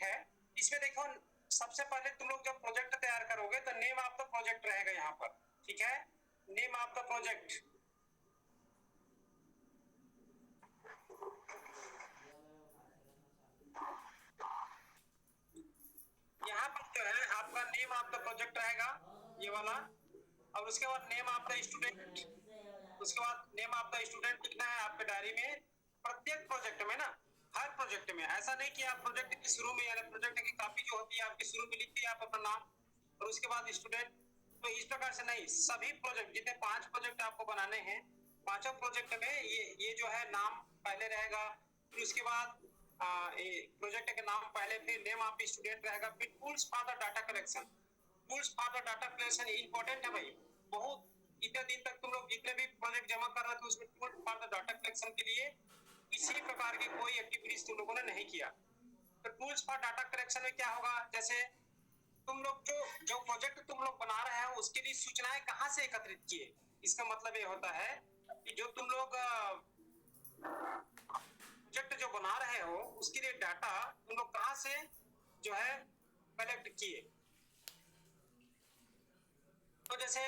है, इसमें देखो सबसे पहले तुम लोग जब प्रोजेक्ट तैयार करोगे तो नेम ऑफ द प्रोजेक्ट रहेगा यहाँ पर, ठीक है, नेम ऑफ द प्रोजेक्ट। यहाँ पर जो है आपका नेम ऑफ द प्रोजेक्ट रहेगा ये वाला, और उसके बाद नेम ऑफ द स्टूडेंट, उसके बाद नेम ऑफ द स्टूडेंट लिखना है आपके डायरी में प्रत्येक प्रोजेक्ट में ना, हर प्रोजेक्ट में। ऐसा नहीं कि आप प्रोजेक्ट के शुरू में यानी प्रोजेक्ट की कॉपी जो होती है आपके शुरू में लिख दिया आप अपना नाम और उसके बाद स्टूडेंट, तो इस प्रकार से नहीं, सभी प्रोजेक्ट जितने 5 प्रोजेक्ट आपको बनाने हैं, पांचों प्रोजेक्ट में ये जो है नाम पहले रहेगा, फिर उसके बाद प्रोजेक्ट के नाम पहले, फिर नेम ऑफ स्टूडेंट रहेगा, फिर tools for the data collection. Tools for the data collection important है भाई बहुत। इतने दिन तक तुम लोग जितने भी प्रोजेक्ट जमा कर रहे थे उसमें tools for the data collection के लिए किसी प्रकार की कोई एक्टिविटीज तुम लोगों ने नहीं किया। तो टूल्स फॉर डाटा कलेक्शन में क्या होगा, जैसे तुम लोग जो प्रोजेक्ट तुम लोग बना रहे हैं उसके लिए सूचनाएं कहाँ से एकत्रित किए। इसका मतलब ये होता है कि जो तुम लोग प्रोजेक्ट जो बना रहे हो उसके लिए डाटा तुम लोग कहाँ से जो है कलेक्ट किए। तो जैसे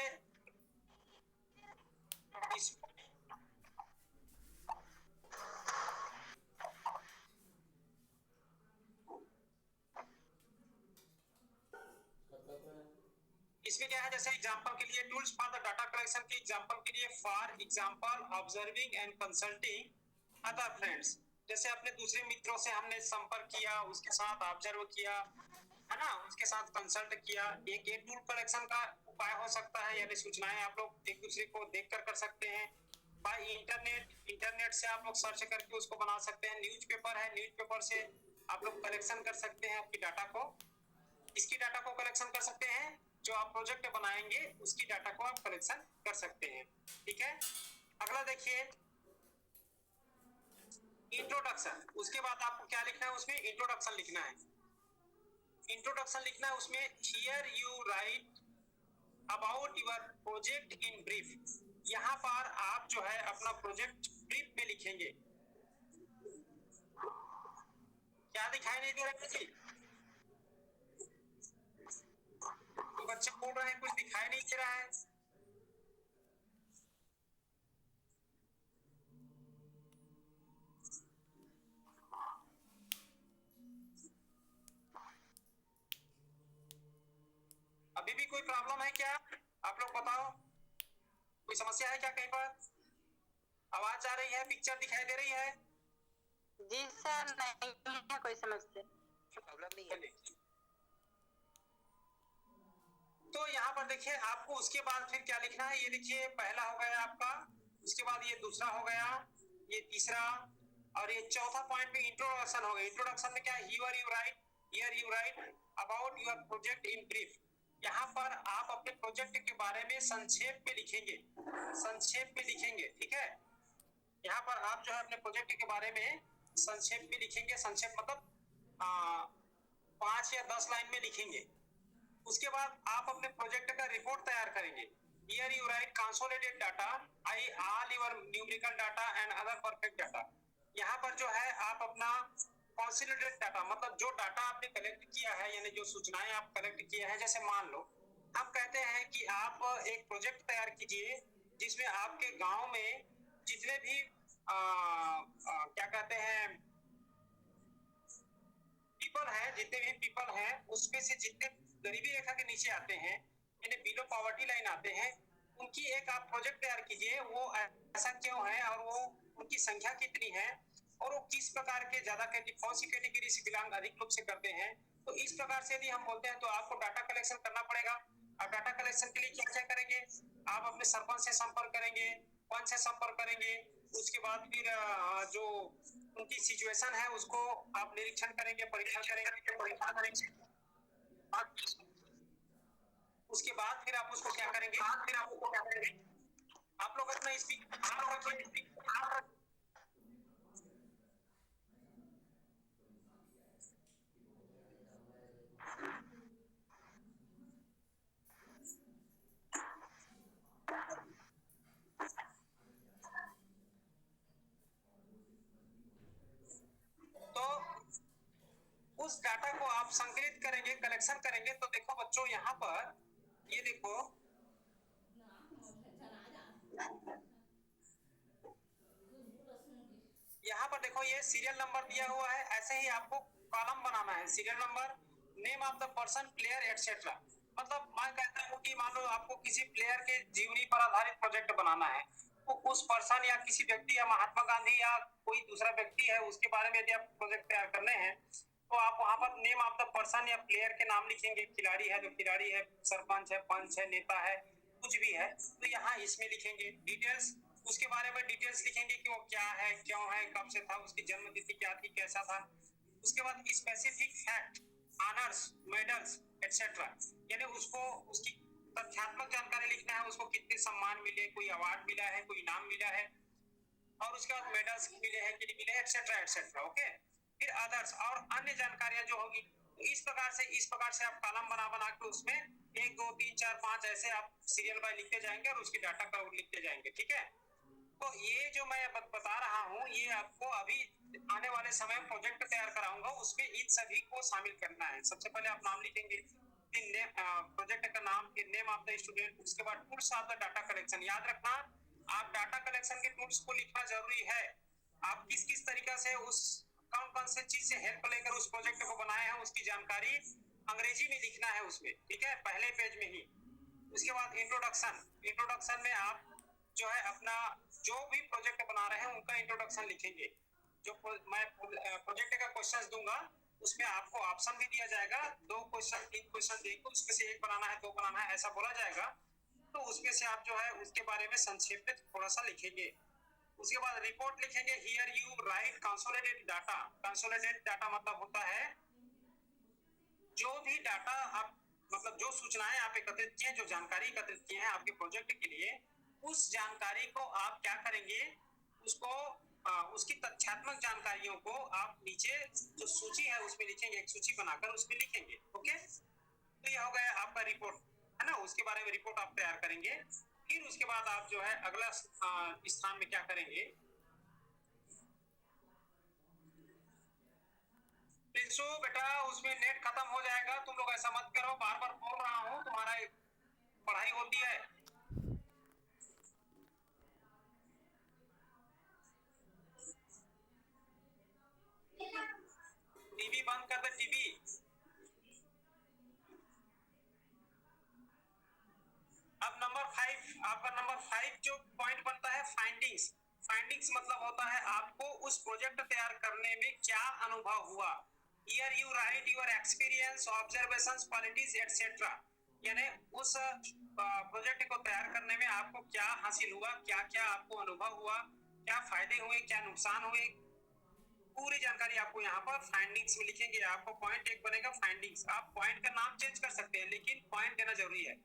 इसमें क्या है, जैसे एग्जांपल के लिए tools for the data collection के एग्जांपल के लिए for example observing and consulting other friends, जैसे अपने दूसरे मित्रों से हमने संपर्क किया, उसके साथ ऑब्जर्व किया, है ना, उसके साथ कंसल्ट किया। एक ये टूल कलेक्शन का उपाय हो सकता है, यानी सूचनाएं आप लोग एक दूसरे को देखकर कर सकते हैं। बाय इंटरनेट, इंटरनेट से आप लोग सर्च करके उसको बना सकते हैं। न्यूज़पेपर है, न्यूज़पेपर से आप लोग कलेक्शन कर सकते हैं आपकी डाटा को, इसकी डाटा को कलेक्शन कर सकते हैं, जो आप प्रोजेक्ट बनाएंगे उसकी डाटा को आप कलेक्शन कर सकते हैं, ठीक है। अगला देखिए इंट्रोडक्शन, उसके बाद आपको क्या लिखना है, उसमें इंट्रोडक्शन लिखना है। इंट्रोडक्शन लिखना है उसमें, here you right about your project in brief. यहाँ पर आप जो है अपना प्रोजेक्ट ब्रीफ में लिखेंगे। क्या दिखाई नहीं दे रहा है जी, तो बच्चे बोल रहे हैं कुछ दिखाई नहीं दे रहा है। अभी भी कोई प्रॉब्लम है क्या, आप लोग बताओ, कोई समस्या है क्या, कहीं पर आवाज आ रही है, पिक्चर दिखाई दे रही है? जी सर, नहीं है कोई समस्या, प्रॉब्लम नहीं है। तो यहाँ पर देखिए आपको उसके बाद फिर क्या लिखना है, ये देखिए पहला हो गया आपका, उसके बाद ये दूसरा हो गया, ये तीसरा, और ये चौथा पॉइंट में इंट्रोडक्शन हो गया। इंट्रोडक्शन में क्या है, here you right about your project in brief. यहाँ पर आप अपने प्रोजेक्ट के बारे में संक्षेप में लिखेंगे, संक्षेप में लिखेंगे, ठीक है। यहाँ पर आप जो है अपने प्रोजेक्ट के बारे में संक्षेप में लिखेंगे, संक्षेप मतलब 5 या 10 लाइन में लिखेंगे। उसके बाद आप अपने प्रोजेक्ट का रिपोर्ट तैयार करेंगे। Here you right consolidated data I all your numerical data and other perfect data. यहाँ पर जो है आप अपना कंसोलिडेटेड डाटा मतलब जो डाटा आपने कलेक्ट किया है, यानी जो सूचनाएं आप कलेक्ट किए हैं, जैसे मान लो हम कहते हैं कि आप एक प्रोजेक्ट तैयार कीजिए जिसमें आपके गांव में जितने भी क्या कहते हैं पीपल है, जितने भी पीपल हैं उसमें से जितने गरीबी रेखा के नीचे आते हैं, यानी बिलो पॉवर्टी लाइन आते हैं, उनकी एक आप प्रोजेक्ट तैयार कीजिए, वो ऐसा क्यों है और वो उनकी संख्या कितनी है और वो किस प्रकार के ज्यादा कौन सी कैटेगरी से बिलोंग अधिक रूप से करते हैं। तो इस प्रकार से यदि हम बोलते हैं तो आपको डाटा कलेक्शन करना पड़ेगा। और डाटा कलेक्शन के लिए क्या क्या करेंगे, आप अपने सरपंच से संपर्क करेंगे, पंच से संपर्क करेंगे, उसके बाद फिर जो उनकी सिचुएशन है उसको आप निरीक्षण करेंगे, परीक्षण करेंगे। उसके बाद फिर आप उसको क्या करेंगे, आप लोग अपना स्पीकर रखिए। तो उस उस डाटा को आप संकलित करेंगे, कलेक्शन करेंगे, तो देखो बच्चों यहाँ पर ये देखो यहाँ पर देखो ये सीरियल नंबर दिया हुआ है। ऐसे ही आपको कॉलम बनाना है, serial number, name of the person, player etcetera. मतलब मैं कहता हूँ कि मान लो आपको किसी प्लेयर के जीवनी पर आधारित प्रोजेक्ट बनाना है, तो उस पर्सन या किसी व्यक्ति या महात्मा गांधी या कोई दूसरा व्यक्ति है उसके बारे में यदि आप प्रोजेक्ट तैयार करने हैं, तो आप वहां पर नेम ऑफ द पर्सन या प्लेयर के नाम लिखेंगे। खिलाड़ी है तो खिलाड़ी है, सरपंच है, पंच है, नेता है, कुछ भी है, तो यहाँ इसमें लिखेंगे डिटेल्स, उसके बारे में डिटेल्स लिखेंगे कि वो क्या है, क्यों है, कब से था, उसकी जन्म तिथि क्या थी, कैसा था। उसके बाद specific fact, honours, medals etcetera, यानी उसको उसकी तथ्यात्मक जानकारी लिखना है, उसको कितने सम्मान मिले, कोई अवार्ड मिला है, कोई इनाम मिला है, और उसके बाद मेडल्स मिले हैं कि नहीं मिले, एटसेट्रा एटसेट्रा। ओके, फिर अदर्स और अन्य जानकारियां जो होगी, तो इस प्रकार से आप कॉलम बना बना के उसमें 1 2 3 4 5 ऐसे आप सीरियल बाय लिखते जाएंगे और उसकी डाटा का लिखते जाएंगे। ठीक है, तो ये जो मैं बता रहा हूँ ये आपको अभी आने वाले समय में प्रोजेक्ट तैयार कराऊंगा, उसमें इन सभी को शामिल करना है। सबसे पहले आप नाम लिखेंगे, प्रोजेक्ट का नाम, फिर नेम ऑफ द स्टूडेंट, उसके बाद tools of the data collection. याद रखना आप डाटा कलेक्शन के टूल्स को लिखना जरूरी है। आप किस किस तरीका से उस कौन कौन से चीज से हेल्प लेकर उस प्रोजेक्ट को बनाए हैं उसकी जानकारी अंग्रेजी में लिखना है उसमें। ठीक है, पहले पेज में ही। उसके बाद इंट्रोडक्शन में आप जो है अपना जो भी प्रोजेक्ट बना रहे हैं उनका इंट्रोडक्शन लिखेंगे। जो मैं प्रोजेक्ट का क्वेश्चन दूंगा उसमें आपको ऑप्शन भी दिया जाएगा, 2 क्वेश्चन 3 क्वेश्चन देखो, उसमें से 1 बनाना है, 2 बनाना है, ऐसा बोला जाएगा। तो उसमें से आप जो है उसके बारे में संक्षेप में थोड़ा सा लिखेंगे। उसके बाद रिपोर्ट लिखेंगे, here you right consolidated data. Consolidated data मतलब होता है जो भी डाटा आप मतलब जो सूचनाएं आप एकत्रित किए, जो जानकारी एकत्रित किए हैं आपके प्रोजेक्ट के लिए, उस जानकारी को आप क्या करेंगे, उसको उसकी तथ्यात्मक जानकारियों को आप नीचे जो सूची है उसमें लिखेंगे, एक सूची बनाकर उसमें लिखेंगे। ओके, तो ये हो गया आपका रिपोर्ट, है ना। उसके बारे में रिपोर्ट आप तैयार करेंगे। फिर उसके बाद आप जो है अगला स्थान में क्या करेंगे, प्रिंसू बेटा उसमें नेट खत्म हो जाएगा, तुम लोग ऐसा मत करो, बार बार बोल रहा हूँ, तुम्हारा पढ़ाई होती है। टीवी बंद कर दे, टीवी। अब नंबर 5, आपका नंबर 5 जो पॉइंट बनता है फाइंडिंग्स। फाइंडिंग्स मतलब होता है आपको उस प्रोजेक्ट तैयार करने में क्या अनुभव हुआ। Here you right your experience, observations, qualities etcetera, यानी उस प्रोजेक्ट को तैयार करने में आपको क्या हासिल हुआ, क्या क्या आपको अनुभव हुआ, क्या फायदे हुए, क्या नुकसान हुए, पूरी जानकारी आपको यहाँ पर फाइंडिंग्स में लिखेंगे। आपको पॉइंट 1 बनेगा फाइंडिंग्स। आप पॉइंट का नाम चेंज कर सकते हैं लेकिन पॉइंट देना जरूरी है।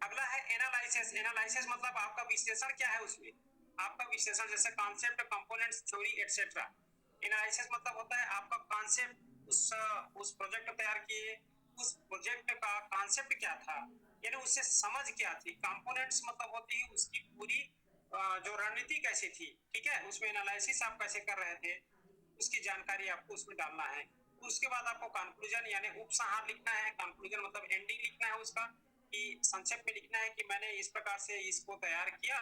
अगला है एनालिसिस। एनालिसिस मतलब आपका विश्लेषण क्या है उसमें, आपका विश्लेषण जैसे concept, components, theory etcetera. Analysis मतलब होता है आपका कॉन्सेप्ट, उस प्रोजेक्ट तैयार किए, उस प्रोजेक्ट का कॉन्सेप्ट क्या था, यानी उससे समझ क्या थी। कंपोनेंट्स मतलब होती है उसकी पूरी जो रणनीति कैसी थी। ठीक है, उसमें एनालिसिस आप कैसे कर रहे थे उसकी जानकारी आपको उसमें डालना है। उसके बाद आपको कंक्लूजन यानी उपसंहार लिखना है। कंक्लूजन मतलब एंडिंग लिखना है उसका, कि संक्षेप में लिखना है कि मैंने इस प्रकार से इसको तैयार किया,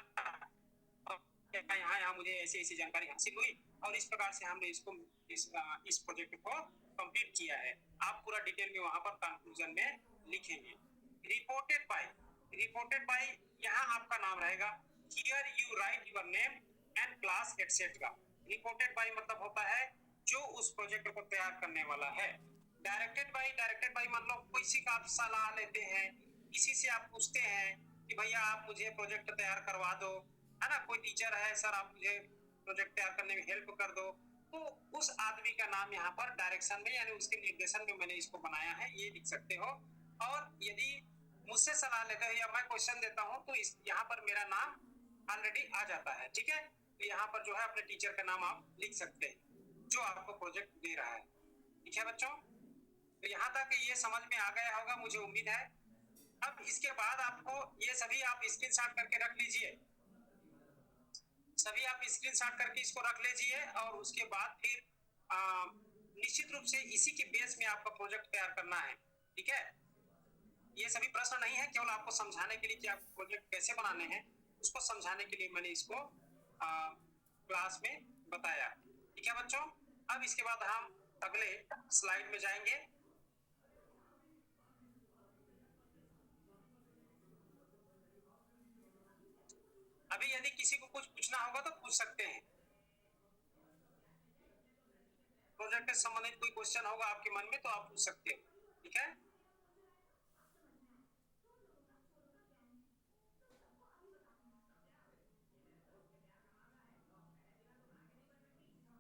यहाँ मुझे ऐसी ऐसी जानकारी हासिल हुई और इस प्रकार से हमने इसको इस प्रोजेक्ट को कंप्लीट किया है। आप पूरा डिटेल में वहां पर कंक्लूजन में लिखेंगे। रिपोर्टेड बाय यहाँ आपका नाम रहेगा। Here you right your name and class etcetera. Reported by मतलब होता है जो उस प्रोजेक्ट को तैयार करने वाला है। डायरेक्टेड बाय मतलब किसी का आप सलाह लेते हैं, किसी से आप पूछते हैं कि भैया आप मुझे प्रोजेक्ट तैयार करवा दो, है ना। कोई टीचर है, सर आप मुझे प्रोजेक्ट तैयार करने में हेल्प कर दो, तो उस आदमी का नाम यहाँ पर डायरेक्शन में यानी उसके निर्देशन में मैंने इसको बनाया है, ये लिख सकते हो। और यदि मुझसे सलाह लेते हो या मैं क्वेश्चन देता हूँ तो इस यहाँ पर मेरा नाम ऑलरेडी आ जाता है। ठीक है, तो यहाँ पर जो है अपने टीचर का नाम आप लिख सकते हैं जो आपको प्रोजेक्ट दे रहा है। ठीक है बच्चों, तो यहाँ तक ये समझ में आ गया होगा मुझे उम्मीद है। अब इसके बाद आपको ये सभी आप स्क्रीनशॉट करके रख लीजिए, सभी आप स्क्रीनशॉट करके इसको रख लीजिए और उसके बाद फिर निश्चित रूप से इसी के बेस में आपका प्रोजेक्ट तैयार करना है, ठीक है। ये सभी प्रश्न नहीं है, केवल आपको समझाने के लिए कि आप प्रोजेक्ट कैसे बनाने हैं, उसको समझाने के लिए मैंने इसको क्लास में बताया, ठीक है बच्चों। अब इसके बाद हम अगले स्लाइड में जाएंगे। अभी यदि किसी को कुछ पूछना होगा तो पूछ सकते हैं। प्रोजेक्ट से संबंधित कोई क्वेश्चन होगा आपके मन में तो आप पूछ सकते हैं, ठीक है।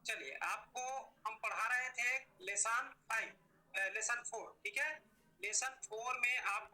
चलिए, आपको हम पढ़ा रहे थे लेसन 4, ठीक है। लेसन 4 में आप